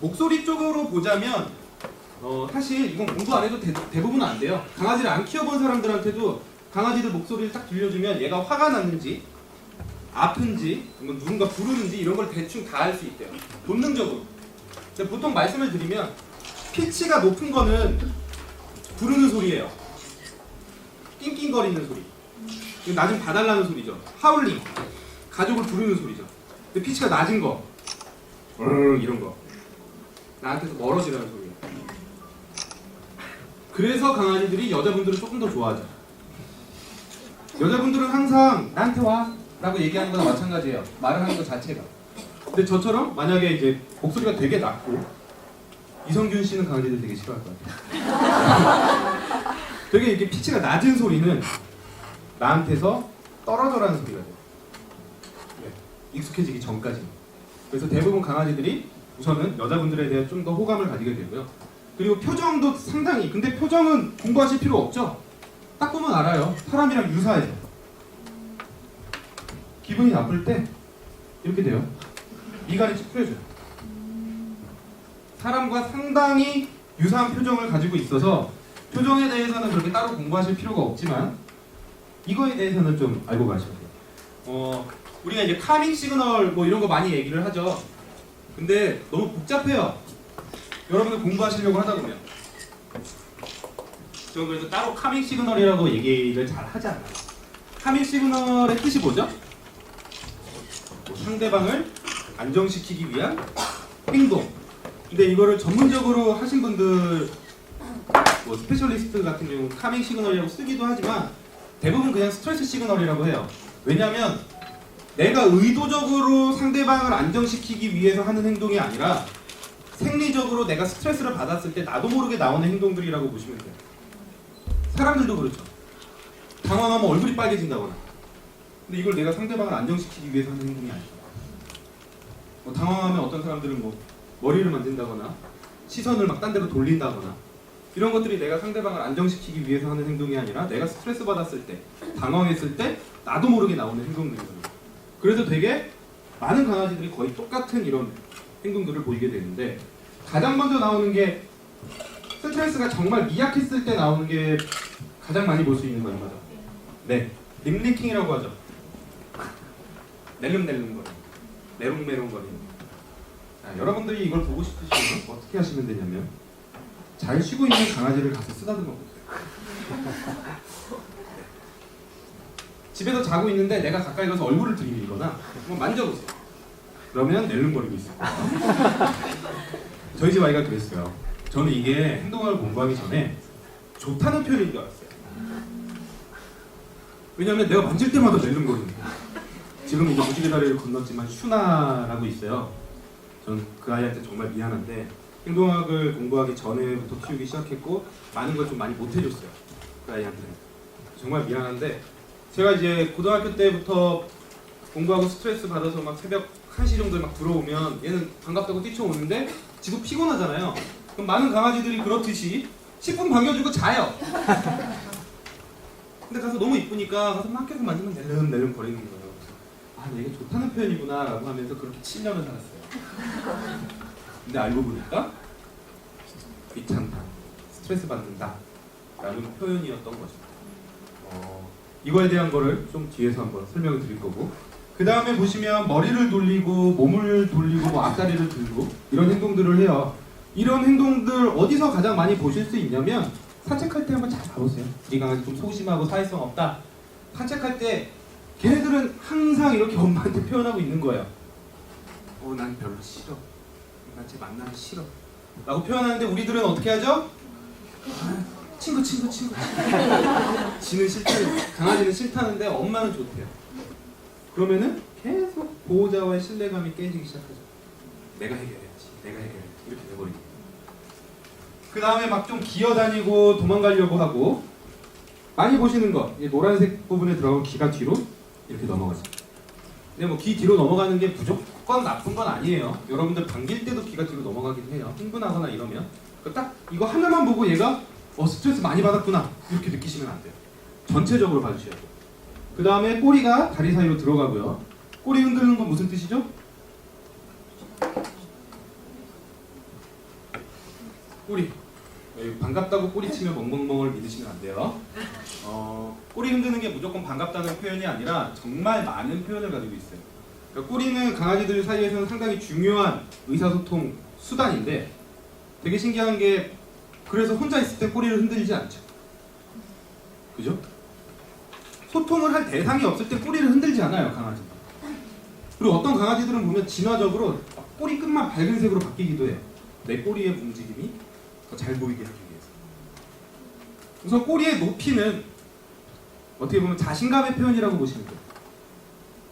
목소리 쪽으로 보자면 사실 이건 공부 안 해도 대부분 안 돼요. 강아지를 안 키워본 사람들한테도 강아지들 목소리를 딱 들려주면 얘가 화가 났는지 아픈지 뭐 누군가 부르는지 이런 걸 대충 다 알 수 있대요. 본능적으로. 근데 보통 말씀을 드리면 피치가 높은 거는 부르는 소리예요. 낑낑거리는 소리. 나 좀 봐달라는 소리죠. 하울링. 가족을 부르는 소리죠. 근데 피치가 낮은 거. 이런 거. 나한테서 멀어지라는 소리예요. 그래서 강아지들이 여자분들을 조금 더 좋아하죠. 여자분들은 항상 나한테 와 라고 얘기하는 거나 마찬가지예요. 말을 하는 것 자체가. 근데 저처럼 만약에 이제 목소리가 되게 낮고 이성균 씨는 강아지들 되게 싫어할 것 같아요. 되게 이렇게 피치가 낮은 소리는 나한테서 떨어져라는 소리가 돼요. 익숙해지기 전까지는. 그래서 대부분 강아지들이 우선은 여자분들에 대해 좀 더 호감을 가지게 되고요. 그리고 표정도 상당히, 근데 표정은 공부하실 필요 없죠? 딱 보면 알아요. 사람이랑 유사해서. 기분이 나쁠 때 이렇게 돼요. 이갈이 찌푸려져요. 사람과 상당히 유사한 표정을 가지고 있어서 표정에 대해서는 그렇게 따로 공부하실 필요가 없지만 이거에 대해서는 좀 알고 가셔야 돼요. 우리가 이제 카밍 시그널 뭐 이런 거 많이 얘기를 하죠. 근데 너무 복잡해요. 여러분들 공부하시려고 하다 보면. 저는 그래서 따로 카밍 시그널이라고 얘기를 잘 하지 않아요. 카밍 시그널의 뜻이 뭐죠? 상대방을 안정시키기 위한 행동. 근데 이거를 전문적으로 하신 분들, 뭐 스페셜리스트 같은 경우 카밍 시그널이라고 쓰기도 하지만 대부분 그냥 스트레스 시그널이라고 해요. 왜냐하면 내가 의도적으로 상대방을 안정시키기 위해서 하는 행동이 아니라 생리적으로 내가 스트레스를 받았을 때 나도 모르게 나오는 행동들이라고 보시면 돼요. 사람들도 그렇죠. 당황하면 얼굴이 빨개진다거나. 근데 이걸 내가 상대방을 안정시키기 위해서 하는 행동이 아니죠. 뭐 당황하면 어떤 사람들은 뭐 머리를 만진다거나 시선을 막 딴 데로 돌린다거나 이런 것들이 내가 상대방을 안정시키기 위해서 하는 행동이 아니라 내가 스트레스 받았을 때, 당황했을 때 나도 모르게 나오는 행동들이거든요. 그래서 되게 많은 강아지들이 거의 똑같은 이런 행동들을 보이게 되는데 가장 먼저 나오는 게 스트레스가 정말 미약했을 때 나오는 게 가장 많이 볼 수 있는 거 이거죠. 네, 림리킹이라고 하죠. 낼름낼름거리는, 메롱메롱거리는. 여러분들이 이걸 보고 싶으시면 어떻게 하시면 되냐면 잘 쉬고 있는 강아지를 가서 쓰다듬어 보세요. 집에서 자고 있는데 내가 가까이 가서 얼굴을 들이밀거나 한번 만져보세요. 그러면 낼름거리고 있어요. 저희 집 아이가 그랬어요. 저는 이게 행동학을 공부하기 전에 좋다는 표현인 줄 알았어요. 왜냐하면 내가 만질 때마다 낼름거리는 거예요. 지금 이제 무지개 다리를 건넜지만 슈나라고 있어요. 전 그 아이한테 정말 미안한데 행동학을 공부하기 전에부터 키우기 시작했고 많은 걸 좀 많이 못해줬어요. 그 아이한테 정말 미안한데 제가 이제 고등학교 때부터 공부하고 스트레스 받아서 막 새벽 1시 정도에 막 들어오면 얘는 반갑다고 뛰쳐오는데 지도 피곤하잖아요. 그럼 많은 강아지들이 그렇듯이 10분 반겨주고 자요. 근데 가서 너무 이쁘니까 가서 막 계속 만지면 낼름낼름 거리는 거예요. 아, 이게 좋다는 표현이구나 라고 하면서 그렇게 7년을 살았어요. 근데 알고 보니까 귀찮다, 스트레스 받는다 라는 표현이었던 거죠. 이거에 대한 거를 좀 뒤에서 한번 설명을 드릴 거고 그 다음에 보시면 머리를 돌리고 몸을 돌리고 뭐 앞다리를 들고 이런 행동들을 해요. 이런 행동들 어디서 가장 많이 보실 수 있냐면 산책할 때 한번 잘 봐보세요. 우리 강아지 좀 소심하고 사회성 없다. 산책할 때 걔네들은 항상 이렇게 엄마한테 표현하고 있는 거예요. 난 별로 싫어. 난 쟤 만나기 싫어. 라고 표현하는데 우리들은 어떻게 하죠? 친구. 지는 싫다는, 강아지는 싫다는데 엄마는 좋대요. 그러면은 계속 보호자와의 신뢰감이 깨지기 시작하죠. 내가 해결해야지. 이렇게 돼버리고. 그 다음에 막 좀 기어다니고 도망가려고 하고 많이 보시는 거, 노란색 부분에 들어가면 귀가 뒤로 이렇게 넘어가죠. 근데 뭐 귀 뒤로 넘어가는 게 무조건 나쁜 건 아니에요. 여러분들 반길 때도 귀가 뒤로 넘어가기도 해요. 흥분하거나 이러면. 딱 이거 하나만 보고 얘가 스트레스 많이 받았구나 이렇게 느끼시면 안 돼요. 전체적으로 봐주셔야 돼요. 그 다음에 꼬리가 다리 사이로 들어가고요. 꼬리 흔드는 건 무슨 뜻이죠? 꼬리. 반갑다고 꼬리 치면 멍멍멍을 믿으시면 안 돼요. 꼬리 흔드는 게 무조건 반갑다는 표현이 아니라 정말 많은 표현을 가지고 있어요. 그러니까 꼬리는 강아지들 사이에서는 상당히 중요한 의사소통 수단인데 되게 신기한 게 그래서 혼자 있을 때 꼬리를 흔들지 않죠. 그죠? 소통을 할 대상이 없을 때 꼬리를 흔들지 않아요, 강아지는. 그리고 어떤 강아지들은 보면 진화적으로 꼬리 끝만 밝은 색으로 바뀌기도 해요. 내 꼬리의 움직임이 더 잘 보이게 하기 위해서. 우선 꼬리의 높이는 어떻게 보면 자신감의 표현이라고 보시면 돼요.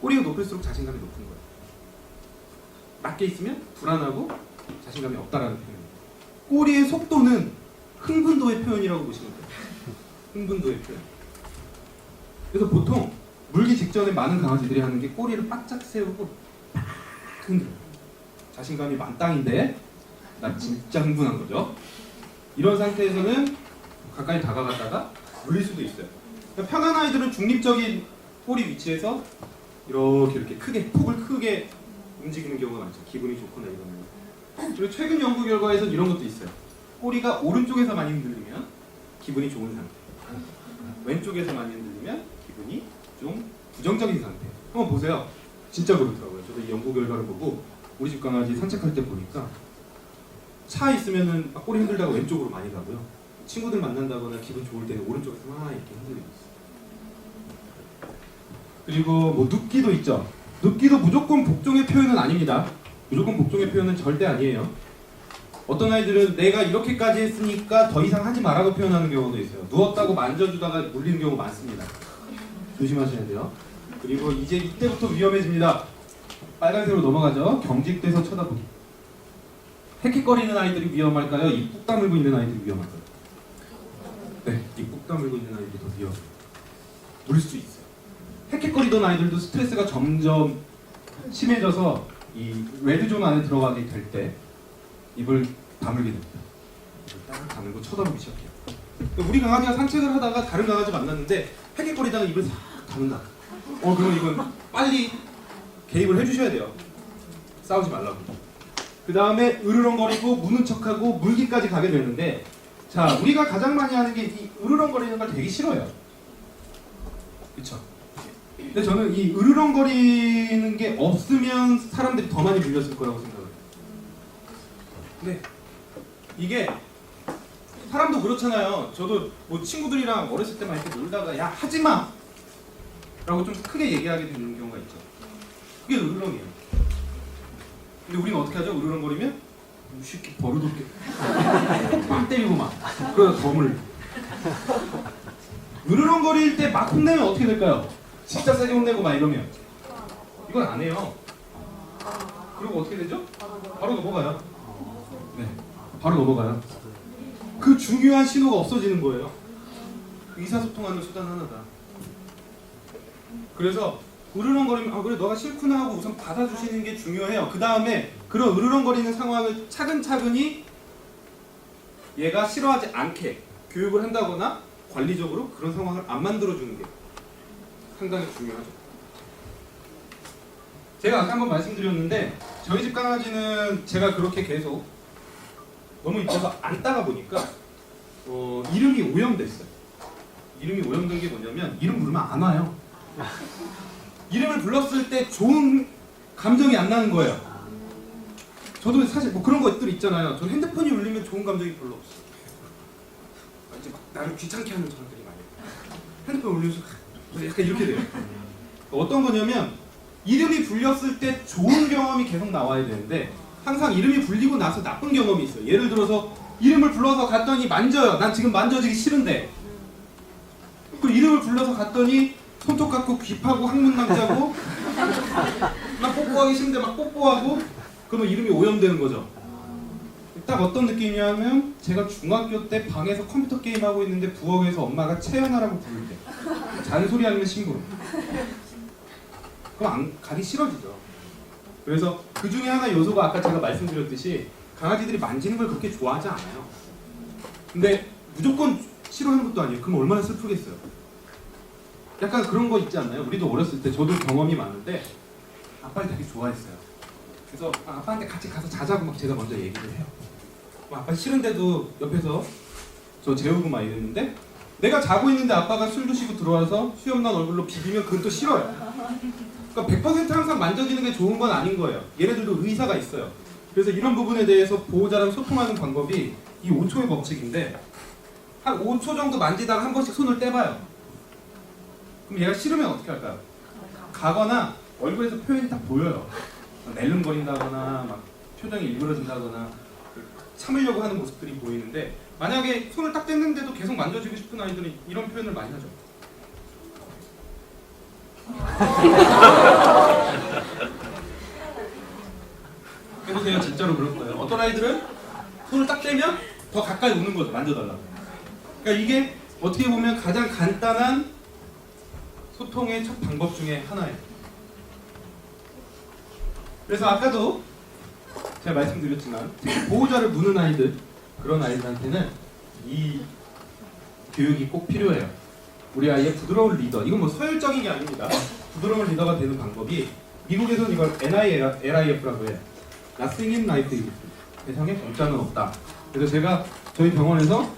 꼬리가 높을수록 자신감이 높은 거예요. 낮게 있으면 불안하고 자신감이 없다라는 표현입니다. 꼬리의 속도는 흥분도의 표현이라고 보시면 돼요. 흥분도의 표현. 그래서 보통 물기 직전에 많은 강아지들이 하는 게 꼬리를 바짝 세우고 팍 흔들어요. 자신감이 만땅인데 나 진짜 흥분한 거죠. 이런 상태에서는 가까이 다가갔다가 물릴 수도 있어요. 그러니까 편한 아이들은 중립적인 꼬리 위치에서 이렇게 크게 폭을 크게 움직이는 경우가 많죠. 기분이 좋거나 이러면. 그리고 최근 연구 결과에서는 이런 것도 있어요. 꼬리가 오른쪽에서 많이 흔들리면 기분이 좋은 상태, 왼쪽에서 많이 흔들리면 기분이 좀 부정적인 상태. 한번 보세요. 진짜 그렇더라고요. 저도 이 연구 결과를 보고 우리 집 강아지 산책할 때 보니까 차 있으면은 막 꼬리 흔들다가 왼쪽으로 많이 가고요. 친구들 만난다거나 기분 좋을 때는 오른쪽에서 막 이렇게 흔들리고 있어요. 그리고 뭐 눕기도 있죠. 눕기도 무조건 복종의 표현은 아닙니다. 무조건 복종의 표현은 절대 아니에요. 어떤 아이들은 내가 이렇게까지 했으니까 더 이상 하지 말라고 표현하는 경우도 있어요. 누웠다고 만져주다가 물리는 경우 많습니다. 조심하셔야 돼요. 그리고 이제 이때부터 위험해집니다. 빨간색으로 넘어가죠. 경직돼서 쳐다보기. 헥헥거리는 아이들이 위험할까요? 입 꾹 다물고 있는 아이들이 위험할까요? 네, 입 꾹 다물고 있는 아이들이 더 위험해요. 물 수 있어요. 헥헥거리던 아이들도 스트레스가 점점 심해져서 이 레드존 안에 들어가게 될 때 입을 다물게 됩니다. 입을 딱 다물고 쳐다보기 시작해요. 우리 강아지가 산책을 하다가 다른 강아지 만났는데 헥헥거리다가 입을 싹 다문다. 그럼 이건 빨리 개입을 해주셔야 돼요. 싸우지 말라고. 그 다음에 으르렁거리고 무는 척하고 물기까지 가게 되는데, 자, 우리가 가장 많이 하는 게 이 으르렁거리는 걸 되게 싫어요. 그쵸? 근데 저는 이 으르렁거리는 게 없으면 사람들이 더 많이 물렸을 거라고 생각해요. 근데 이게 사람도 그렇잖아요. 저도 뭐 친구들이랑 어렸을 때만 이렇게 놀다가 야 하지마! 라고 좀 크게 얘기하게 되는 경우가 있죠. 그게 으르렁이에요. 근데 우리는 어떻게 하죠? 으르렁거리면 쉽게 버릇없게 빵 때리고 막 그러다 더 물려. 으르렁거릴 때 막 혼내면 어떻게 될까요? 진짜 세게 혼내고 막 이러면 이건 안 해요. 그리고 어떻게 되죠? 바로 넘어가요. 네, 바로 넘어가요. 그 중요한 신호가 없어지는 거예요. 의사소통하는 수단 하나다. 그래서 으르렁거리면 그래 너가 싫구나 하고 우선 받아주시는 게 중요해요. 그 다음에 그런 으르렁거리는 상황을 차근차근히 얘가 싫어하지 않게 교육을 한다거나 관리적으로 그런 상황을 안 만들어주는 게 상당히 중요하죠. 제가 아까 한번 말씀드렸는데 저희 집 강아지는 제가 그렇게 계속 너무 이뻐서 안다가 보니까 이름이 오염됐어요. 이름이 오염된 게 뭐냐면 이름 부르면 안 와요. 이름을 불렀을 때 좋은 감정이 안 나는 거예요. 저도 사실 뭐 그런 것들 있잖아요. 저 핸드폰이 울리면 좋은 감정이 별로 없어요. 이제 막 나를 귀찮게 하는 사람들이 많아요. 핸드폰 울리면서 약간 이렇게 돼요. 어떤 거냐면 이름이 불렸을 때 좋은 경험이 계속 나와야 되는데 항상 이름이 불리고 나서 나쁜 경험이 있어요. 예를 들어서 이름을 불러서 갔더니 만져요. 난 지금 만져지기 싫은데. 그 이름을 불러서 갔더니 손톱 갖고 귀파고 항문 남자고 나 뽀뽀하기 싫은데 막 뽀뽀하고 그러면 이름이 오염되는 거죠. 딱 어떤 느낌이냐면 제가 중학교 때 방에서 컴퓨터 게임하고 있는데 부엌에서 엄마가 채연아라고 부를 때 잔소리하는 심부름. 그럼 안 가기 싫어지죠. 그래서 그 중에 하나 요소가 아까 제가 말씀드렸듯이 강아지들이 만지는 걸 그렇게 좋아하지 않아요. 근데 무조건 싫어하는 것도 아니에요. 그럼 얼마나 슬프겠어요. 약간 그런 거 있지 않나요? 우리도 어렸을 때 저도 경험이 많은데 아빠를 되게 좋아했어요. 그래서 아빠한테 같이 가서 자자고 막 제가 먼저 얘기를 해요. 아빠 싫은데도 옆에서 저 재우고 막 이랬는데 내가 자고 있는데 아빠가 술 드시고 들어와서 수염난 얼굴로 비비면 그건 또 싫어요. 그러니까 100% 항상 만져지는 게 좋은 건 아닌 거예요. 얘네들도 의사가 있어요. 그래서 이런 부분에 대해서 보호자랑 소통하는 방법이 이 5초의 법칙인데 한 5초 정도 만지다가 한 번씩 손을 떼봐요. 그럼 얘가 싫으면 어떻게 할까요? 가거나 얼굴에서 표현이 딱 보여요. 낼름거린다거나 막 표정이 일그러진다거나 참으려고 하는 모습들이 보이는데 만약에 손을 딱 뗐는데도 계속 만져주고 싶은 아이들은 이런 표현을 많이 하죠. 그래서 제가 진짜로 그럴 거예요. 어떤 아이들은 손을 딱 떼면 더 가까이 오는 거죠. 만져달라고. 그러니까 이게 어떻게 보면 가장 간단한 소통의 첫 방법 중에 하나예요. 그래서 아까도 제가 말씀드렸지만 보호자를 무는 아이들, 그런 아이들한테는 이 교육이 꼭 필요해요. 우리 아이의 부드러운 리더, 이건 뭐 서열적인 게 아닙니다. 부드러운 리더가 되는 방법이 미국에서는 이걸 NILIF라고 해요. Nothing in life is free. 세상에 공짜는 없다. 그래서 제가 저희 병원에서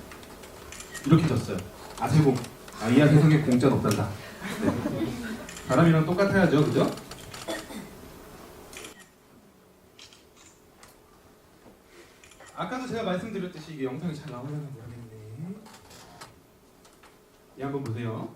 이렇게 줬어요. 아세공. 아이야 세상에 공짜는 없단다. 네. 사람이랑 똑같아야죠, 그죠? 아까도 제가 말씀드렸듯이 이게 영상이 잘 나오려나 모르겠네. 이 한번 보세요.